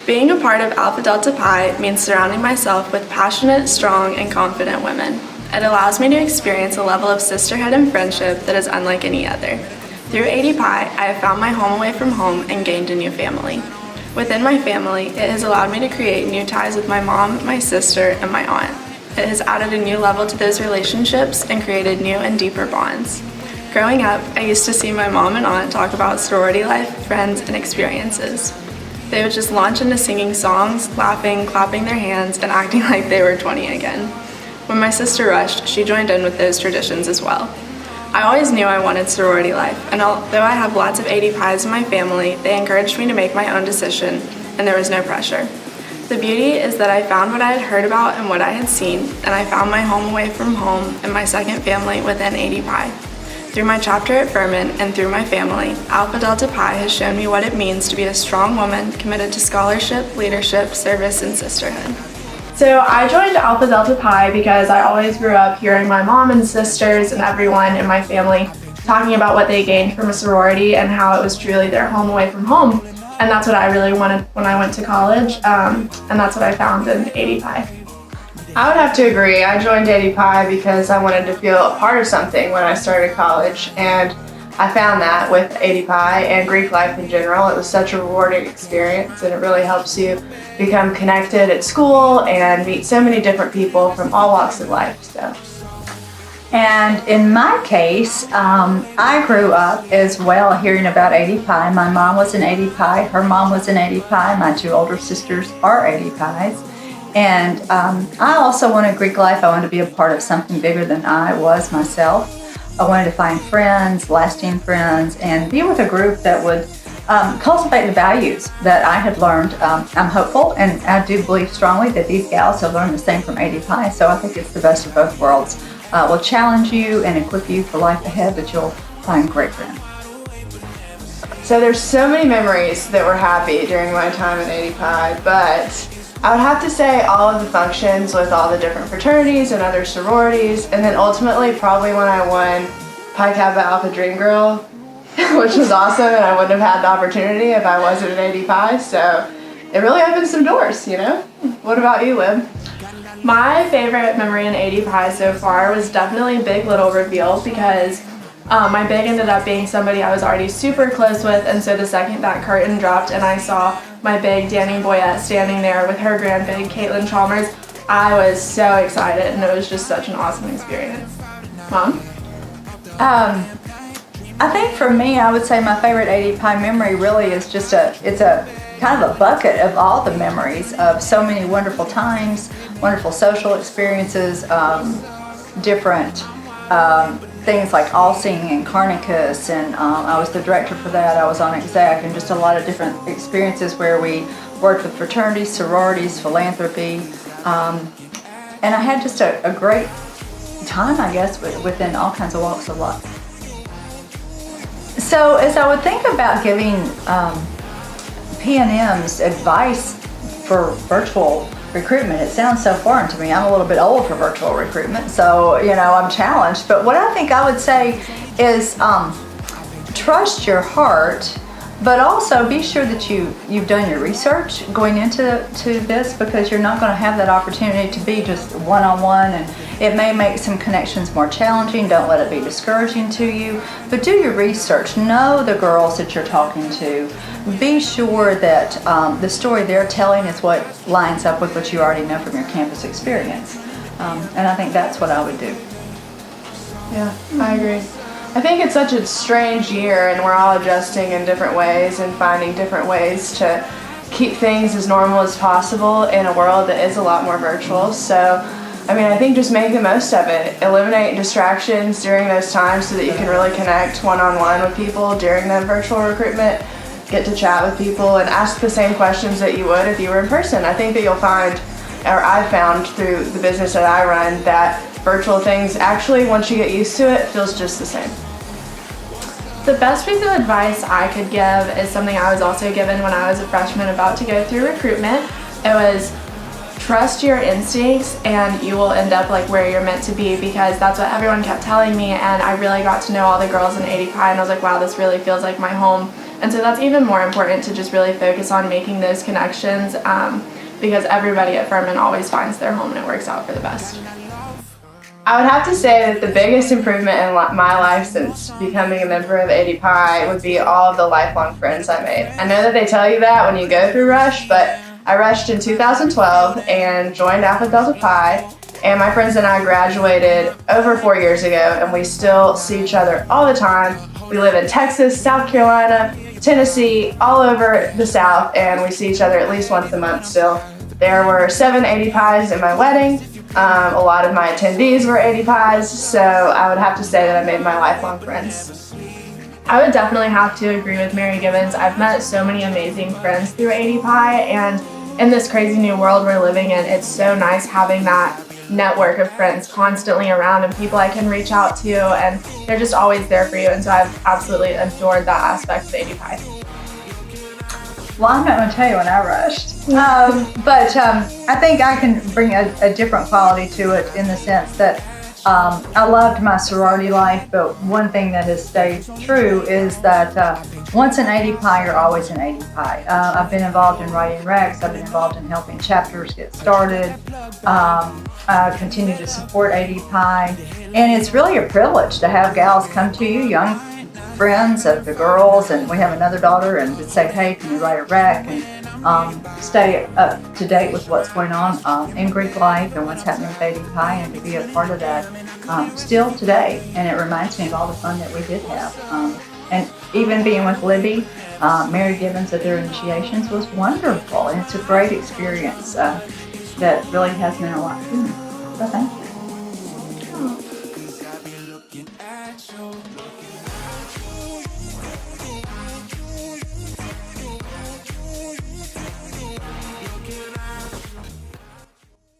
Being a part of Alpha Delta Pi means surrounding myself with passionate, strong, and confident women. It allows me to experience a level of sisterhood and friendship that is unlike any other. Through ADPi, I have found my home away from home and gained a new family. Within my family, it has allowed me to create new ties with my mom, my sister, and my aunt. It has added a new level to those relationships and created new and deeper bonds. Growing up, I used to see my mom and aunt talk about sorority life, friends, and experiences. They would just launch into singing songs, laughing, clapping their hands, and acting like they were 20 again. When my sister rushed, she joined in with those traditions as well. I always knew I wanted sorority life, and although I have lots of ADPis in my family, they encouraged me to make my own decision, and there was no pressure. The beauty is that I found what I had heard about and what I had seen, and I found my home away from home and my second family within ADPi. Through my chapter at Furman and through my family, Alpha Delta Pi has shown me what it means to be a strong woman committed to scholarship, leadership, service, and sisterhood. So I joined Alpha Delta Pi because I always grew up hearing my mom and sisters and everyone in my family talking about what they gained from a sorority and how it was truly their home away from home. And that's what I really wanted when I went to college, and that's what I found in ADPi. I would have to agree. I joined ADPi because I wanted to feel a part of something when I started college, and I found that with ADPi and Greek life in general. It was such a rewarding experience, and it really helps you become connected at school and meet so many different people from all walks of life. And in my case, I grew up as well hearing about ADPi. My mom was an ADPi, her mom was an ADPi, my two older sisters are ADPis. And I also wanted Greek life. I wanted to be a part of something bigger than I was myself. I wanted to find friends, lasting friends, and be with a group that would cultivate the values that I had learned. I'm hopeful, and I do believe strongly that these gals have learned the same from ADPi, so I think it's the best of both worlds. Will challenge you and equip you for life ahead, but you'll find great friends. So there's so many memories that were happy during my time in ADPi, but I would have to say all of the functions with all the different fraternities and other sororities, and then ultimately probably when I won Pi Kappa Alpha Dream Girl, which was awesome, and I wouldn't have had the opportunity if I wasn't an ADPi, so it really opened some doors, you know? What about you, Lib? My favorite memory in ADPi so far was definitely Big Little Reveal because my big ended up being somebody I was already super close with, and so the second that curtain dropped and I saw my big Danny Boyette standing there with her grand big Caitlin Chalmers, I was so excited, and it was just such an awesome experience. Mom? I think for me, I would say my favorite ADPi memory really is just it's a kind of a bucket of all the memories of so many wonderful times, wonderful social experiences, different things like All Singing and Carnicus, and I was the director for that. I was on exec, and just a lot of different experiences where we worked with fraternities, sororities, philanthropy, and I had just a great time, I guess, within all kinds of walks of life. So as I would think about giving P&M's advice for virtual recruitment, it sounds so foreign to me. I'm a little bit old for virtual recruitment, so I'm challenged. But what I think I would say is trust your heart, but also be sure that you've done your research going into this, because you're not going to have that opportunity to be just one-on-one, and it may make some connections more challenging. Don't let it be discouraging to you, but do your research. Know the girls that you're talking to. Be sure that the story they're telling is what lines up with what you already know from your campus experience. And I think that's what I would do. Yeah, I agree. I think it's such a strange year, and we're all adjusting in different ways and finding different ways to keep things as normal as possible in a world that is a lot more virtual. So, I think just make the most of it. Eliminate distractions during those times so that you can really connect one-on-one with people during the virtual recruitment. Get to chat with people and ask the same questions that you would if you were in person. I think that you'll find, or I've found through the business that I run, that virtual things actually, once you get used to it, feels just the same. The best piece of advice I could give is something I was also given when I was a freshman about to go through recruitment. It was trust your instincts and you will end up like where you're meant to be, because that's what everyone kept telling me, and I really got to know all the girls in ADPi, and I was like, wow, this really feels like my home. And so that's even more important to just really focus on making those connections because everybody at Furman always finds their home and it works out for the best. I would have to say that the biggest improvement in my life since becoming a member of ADPi would be all of the lifelong friends I made. I know that they tell you that when you go through Rush, but I rushed in 2012 and joined Alpha Delta Pi, and my friends and I graduated over 4 years ago, and we still see each other all the time. We live in Texas, South Carolina, Tennessee, all over the South, and we see each other at least once a month still. There were 7 ADPis in my wedding. A lot of my attendees were ADPis, so I would have to say that I made my lifelong friends. I would definitely have to agree with Mary Gibbons. I've met so many amazing friends through ADPi, and in this crazy new world we're living in, it's so nice having that network of friends constantly around and people I can reach out to, and they're just always there for you, and so I've absolutely adored that aspect of ADPi. Well, I'm not going to tell you when I rushed, but I think I can bring a different quality to it in the sense that I loved my sorority life, but one thing that has stayed true is that once an ADPi, you're always an ADPi. I've been involved in writing recs, I've been involved in helping chapters get started, I continue to support ADPi, and it's really a privilege to have gals come to you, young friends of the girls, and we have another daughter, and would say, hey, can you write a rec, and stay up to date with what's going on in Greek life and what's happening with ADPi, and to be a part of that still today. And it reminds me of all the fun that we did have. And even being with Libby, Mary Gibbons at their initiations was wonderful, and it's a great experience that really has meant a lot to me. So thank you.